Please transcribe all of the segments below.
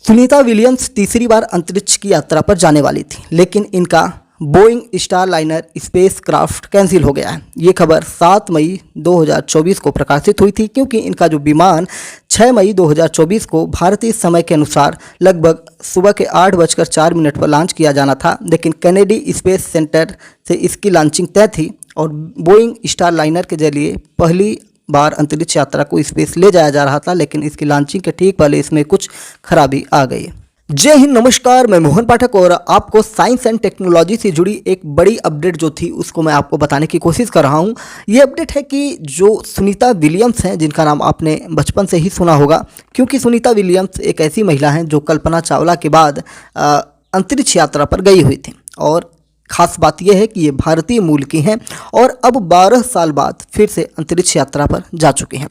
Sunita Williams तीसरी बार अंतरिक्ष की यात्रा पर जाने वाली थी, लेकिन इनका Boeing Starliner space craft cancel हो गया है। ये खबर 7 मई 2024 को प्रकाशित हुई थी, क्योंकि इनका जो विमान 6 मई 2024 को भारतीय समय के अनुसार लगभग सुबह के 8:04 पर लॉन्च किया जाना था, लेकिन कैनेडी स्पेस सेंटर से इसकी लॉन्चिंग तय थी और बोइंग स्टारलाइनर के जरिए पहली बार अंतरिक्ष यात्रा को स्पेस ले जाया जा रहा था, लेकिन इसकी लॉन्चिंग के ठीक पहले इसमें कुछ खराबी आ गई। जय हिंद, नमस्कार, मैं मोहन पाठक और आपको साइंस एंड टेक्नोलॉजी से जुड़ी एक बड़ी अपडेट जो थी उसको मैं आपको बताने की कोशिश कर रहा हूँ। ये अपडेट है कि जो सुनीता विलियम्स हैं, जिनका नाम आपने बचपन से ही सुना होगा, क्योंकि सुनीता विलियम्स एक ऐसी महिला हैं जो कल्पना चावला के बाद अंतरिक्ष यात्रा पर गई हुई थी। और ख़ास बात यह है कि ये भारतीय मूल की हैं और अब 12 साल बाद फिर से अंतरिक्ष यात्रा पर जा चुकी हैं।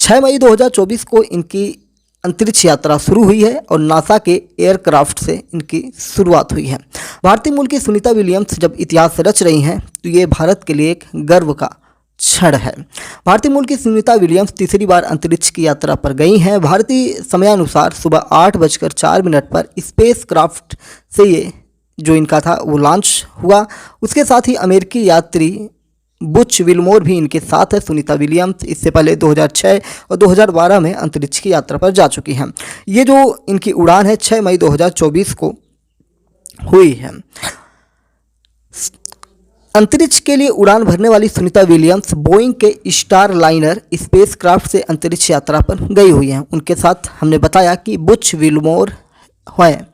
6 मई 2024 को इनकी अंतरिक्ष यात्रा शुरू हुई है और नासा के एयरक्राफ्ट से इनकी शुरुआत हुई है। भारतीय मूल की सुनीता विलियम्स जब इतिहास रच रही हैं तो ये भारत के लिए एक गर्व का क्षण है। भारतीय मूल की सुनीता विलियम्स तीसरी बार अंतरिक्ष की यात्रा पर गई हैं। भारतीय समयानुसार सुबह 8:04 पर स्पेस क्राफ्ट से ये जो इनका था वो लॉन्च हुआ। उसके साथ ही अमेरिकी यात्री बुच विल्मोर भी इनके साथ है। सुनीता विलियम्स इससे पहले 2006 और 2012 में अंतरिक्ष की यात्रा पर जा चुकी हैं। ये जो इनकी उड़ान है 6 मई 2024 को हुई है। अंतरिक्ष के लिए उड़ान भरने वाली सुनीता विलियम्स बोइंग के स्टारलाइनर स्पेसक्राफ्ट से अंतरिक्ष यात्रा पर गई हुई हैं। उनके साथ हमने बताया कि बुच विल्मोर हैं।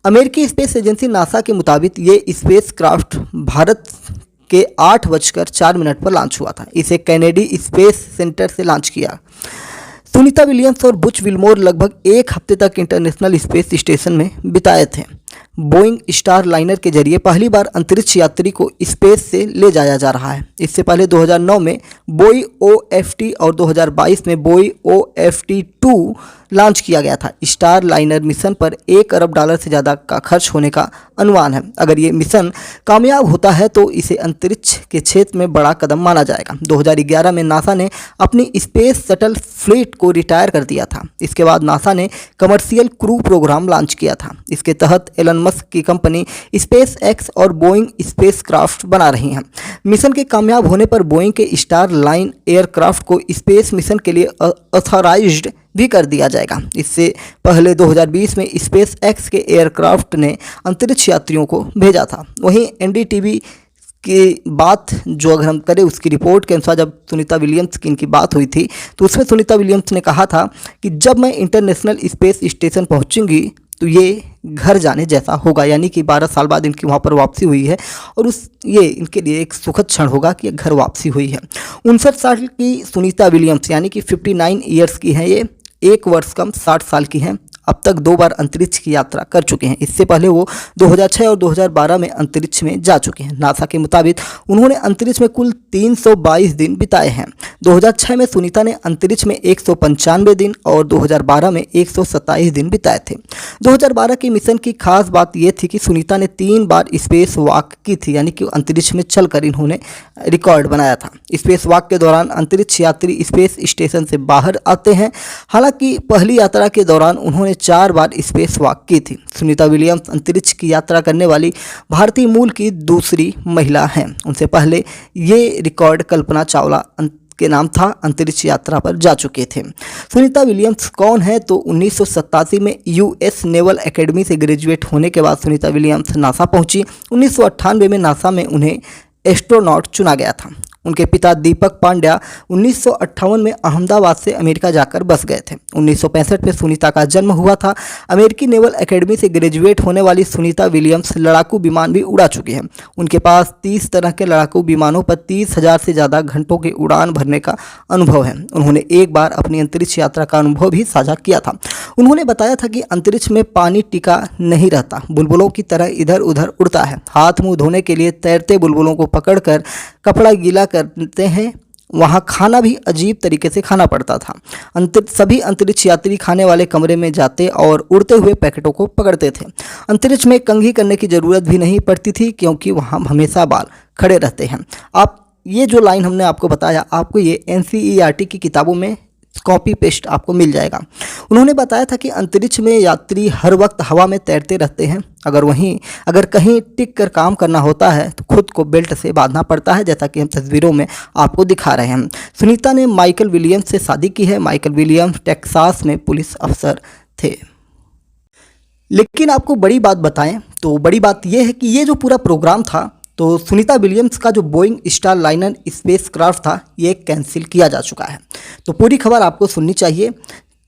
अमेरिकी स्पेस एजेंसी नासा के मुताबिक ये स्पेसक्राफ्ट भारत के 8:04 पर लॉन्च हुआ था। इसे कैनेडी स्पेस सेंटर से लॉन्च किया। सुनीता विलियम्स और बुच विल्मोर लगभग एक हफ्ते तक इंटरनेशनल स्पेस स्टेशन में बिताए थे। बोइंग स्टारलाइनर के जरिए पहली बार अंतरिक्ष यात्री को स्पेस से ले जाया जा रहा है। इससे पहले 2009 में बोई OFT और 2022 में बोई OFT-2 लॉन्च किया गया था। स्टारलाइनर मिशन पर $1 अरब से ज़्यादा का खर्च होने का अनुमान है। अगर ये मिशन कामयाब होता है तो इसे अंतरिक्ष के क्षेत्र में बड़ा कदम माना जाएगा। 2011 में नासा ने अपनी स्पेस शटल फ्लीट को रिटायर कर दिया था। इसके बाद नासा ने कमर्शियल क्रू प्रोग्राम लॉन्च किया था। इसके तहत एलन मस्क की कंपनी SpaceX और बोइंग स्पेसक्राफ्ट बना रही हैं। मिशन के कामयाब होने पर बोइंग के स्टारलाइन एयरक्राफ्ट को स्पेस मिशन के लिए ऑथराइज्ड भी कर दिया जाएगा। इससे पहले 2020 में SpaceX के एयरक्राफ्ट ने अंतरिक्ष यात्रियों को भेजा था। वहीं NDTV की बात जो अगर हम करें, उसकी रिपोर्ट के अनुसार जब सुनीता विलियम्स की इनकी बात हुई थी तो उसमें सुनीता विलियम्स ने कहा था कि जब मैं इंटरनेशनल स्पेस स्टेशन पहुंचूंगी तो ये घर जाने जैसा होगा। यानी कि 12 साल बाद इनकी वहाँ पर वापसी हुई है और ये इनके लिए एक सुखद क्षण होगा कि घर वापसी हुई है। 59 साल की सुनीता विलियम्स यानी कि 59 ईयर्स की हैं। ये 1 वर्ष कम 60 साल की हैं। अब तक 2 बार अंतरिक्ष की यात्रा कर चुके हैं। इससे पहले वो 2006 और 2012 में अंतरिक्ष में जा चुके हैं। नासा के मुताबिक उन्होंने अंतरिक्ष में कुल 322 दिन बिताए हैं। 2006 में सुनीता ने अंतरिक्ष में 195 दिन और 2012 में 127 दिन बिताए थे। 2012 की मिशन की खास बात यह थी कि सुनीता ने 3 बार स्पेस वॉक की थी, यानी कि अंतरिक्ष में चलकर इन्होंने रिकॉर्ड बनाया था। स्पेस वॉक के दौरान अंतरिक्ष यात्री स्पेस स्टेशन से बाहर आते हैं। हालांकि पहली यात्रा के दौरान उन्होंने 4 बार स्पेस वॉक की थी। सुनीता विलियम्स अंतरिक्ष की यात्रा करने वाली भारतीय मूल की दूसरी महिला हैं। उनसे पहले ये रिकॉर्ड कल्पना चावला के नाम था, अंतरिक्ष यात्रा पर जा चुके थे। सुनीता विलियम्स कौन है? तो 1987 में US नेवल एकेडमी से ग्रेजुएट होने के बाद सुनीता विलियम्स नासा पहुंची। 1998 में नासा में उन्हें एस्ट्रोनॉट चुना गया था। उनके पिता दीपक पांड्या 1958 में अहमदाबाद से अमेरिका जाकर बस गए थे। 1965 में सुनीता का जन्म हुआ था। अमेरिकी नेवल एकेडमी से ग्रेजुएट होने वाली सुनीता विलियम्स लड़ाकू विमान भी उड़ा चुकी हैं। उनके पास 30 तरह के लड़ाकू विमानों पर 30,000 से ज़्यादा घंटों की उड़ान भरने का अनुभव है। उन्होंने एक बार अपनी अंतरिक्ष यात्रा का अनुभव भी साझा किया था। उन्होंने बताया था कि अंतरिक्ष में पानी टिका नहीं रहता, बुलबुलों की तरह इधर उधर उड़ता है। हाथ मुँह धोने के लिए तैरते बुलबुलों को पकड़कर कपड़ा गीला करते हैं। वहाँ खाना भी अजीब तरीके से खाना पड़ता था। सभी अंतरिक्ष यात्री खाने वाले कमरे में जाते और उड़ते हुए पैकेटों को पकड़ते थे। अंतरिक्ष में कंघी करने की ज़रूरत भी नहीं पड़ती थी, क्योंकि वहाँ हमेशा बाल खड़े रहते हैं। आप ये जो लाइन हमने आपको बताया, आपको ये NCERT की किताबों में कॉपी पेस्ट आपको मिल जाएगा। उन्होंने बताया था कि अंतरिक्ष में यात्री हर वक्त हवा में तैरते रहते हैं। अगर कहीं टिक कर काम करना होता है तो खुद को बेल्ट से बांधना पड़ता है, जैसा कि हम तस्वीरों में आपको दिखा रहे हैं। सुनीता ने माइकल विलियम्स से शादी की है। माइकल विलियम्स टेक्सास में पुलिस अफसर थे। लेकिन आपको बड़ी बात बताएं तो बड़ी बात यह है कि ये जो पूरा प्रोग्राम था, तो सुनीता विलियम्स का जो Boeing star liner space craft था, ये कैंसिल किया जा चुका है। तो पूरी खबर आपको सुननी चाहिए।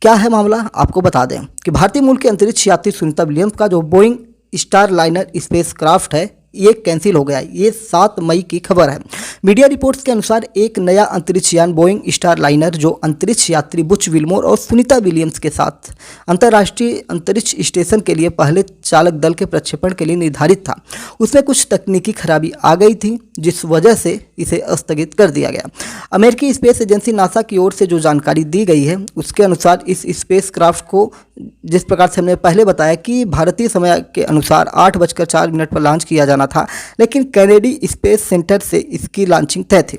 क्या है मामला, आपको बता दें कि भारतीय मूल के अंतरिक्ष यात्री सुनीता विलियम्स का जो Boeing star liner space craft है, ये कैंसिल हो गया है। ये 7 मई की खबर है। मीडिया रिपोर्ट्स के अनुसार एक नया अंतरिक्ष यान बोइंग स्टार लाइनर जो अंतरिक्ष यात्री बुच विल्मोर और सुनीता विलियम्स के साथ अंतर्राष्ट्रीय अंतरिक्ष स्टेशन के लिए पहले चालक दल के प्रक्षेपण के लिए निर्धारित था, उसमें कुछ तकनीकी खराबी आ गई थी, जिस वजह से इसे स्थगित कर दिया गया। अमेरिकी स्पेस एजेंसी नासा की ओर से जो जानकारी दी गई है, उसके अनुसार इस स्पेस क्राफ्ट को, जिस प्रकार से हमने पहले बताया कि भारतीय समय के अनुसार 8:04 पर लॉन्च किया जाना था, लेकिन कैनेडी स्पेस सेंटर से इसकी लॉन्चिंग तय थी।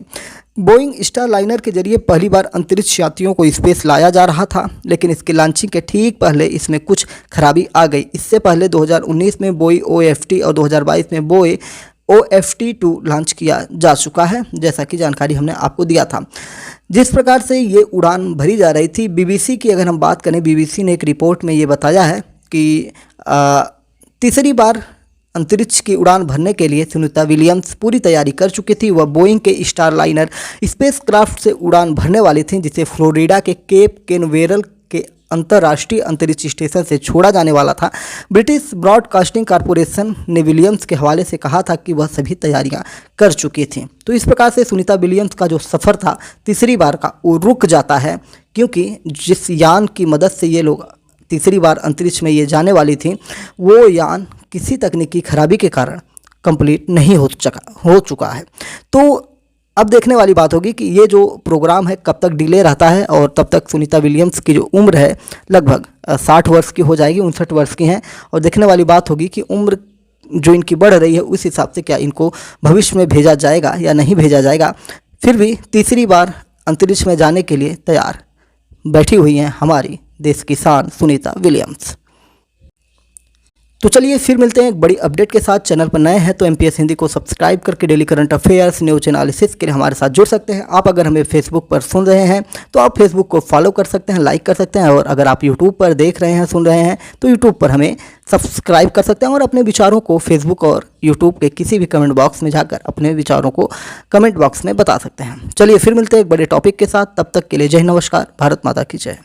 बोइंग स्टार लाइनर के जरिए पहली बार अंतरिक्ष यात्रियों को स्पेस लाया जा रहा था, लेकिन इसकी लॉन्चिंग के ठीक पहले इसमें कुछ खराबी आ गई। इससे पहले 2019 में बोई OFT और 2022 में बोई OFT-2 लॉन्च किया जा चुका है, जैसा कि जानकारी हमने आपको दिया था। जिस प्रकार से ये उड़ान भरी जा रही थी, BBC की अगर हम बात करें, BBC ने एक रिपोर्ट में ये बताया है कि तीसरी बार अंतरिक्ष की उड़ान भरने के लिए सुनीता विलियम्स पूरी तैयारी कर चुकी थी। वह बोइंग के स्टार लाइनर स्पेस क्राफ्ट से उड़ान भरने वाली थी, जिसे फ्लोरिडा के केप केनवेरल के अंतर्राष्ट्रीय अंतरिक्ष स्टेशन से छोड़ा जाने वाला था। ब्रिटिश ब्रॉडकास्टिंग कॉरपोरेशन ने विलियम्स के हवाले से कहा था कि वह सभी तैयारियां कर चुकी थी। तो इस प्रकार से सुनीता विलियम्स का जो सफ़र था तीसरी बार का, वो रुक जाता है, क्योंकि जिस यान की मदद से ये लोग तीसरी बार अंतरिक्ष में ये जाने वाली थी, वो यान किसी तकनीकी खराबी के कारण कंप्लीट नहीं हो चुका है। तो अब देखने वाली बात होगी कि ये जो प्रोग्राम है कब तक डिले रहता है, और तब तक सुनीता विलियम्स की जो उम्र है लगभग 60 वर्ष की हो जाएगी, 59 वर्ष की हैं। और देखने वाली बात होगी कि उम्र जो इनकी बढ़ रही है, उस हिसाब से क्या इनको भविष्य में भेजा जाएगा या नहीं भेजा जाएगा। फिर भी तीसरी बार अंतरिक्ष में जाने के लिए तैयार बैठी हुई हैं हमारी देश की शान सुनीता विलियम्स। तो चलिए फिर मिलते हैं एक बड़ी अपडेट के साथ। चैनल पर नए हैं तो MPS हिंदी को सब्सक्राइब करके daily current affairs, news analysis के लिए हमारे साथ जुड़ सकते हैं। आप अगर हमें फेसबुक पर सुन रहे हैं तो आप फेसबुक को फॉलो कर सकते हैं, लाइक कर सकते हैं, और अगर आप यूट्यूब पर देख रहे हैं, सुन रहे हैं, तो यूट्यूब पर हमें सब्सक्राइब कर सकते हैं और अपने विचारों को फेसबुक और यूट्यूब के किसी भी कमेंट बॉक्स में जाकर अपने विचारों को कमेंट बॉक्स में बता सकते हैं। चलिए फिर मिलते हैं एक बड़े टॉपिक के साथ। तब तक के लिए जय हिंद, नमस्कार, भारत माता की जय।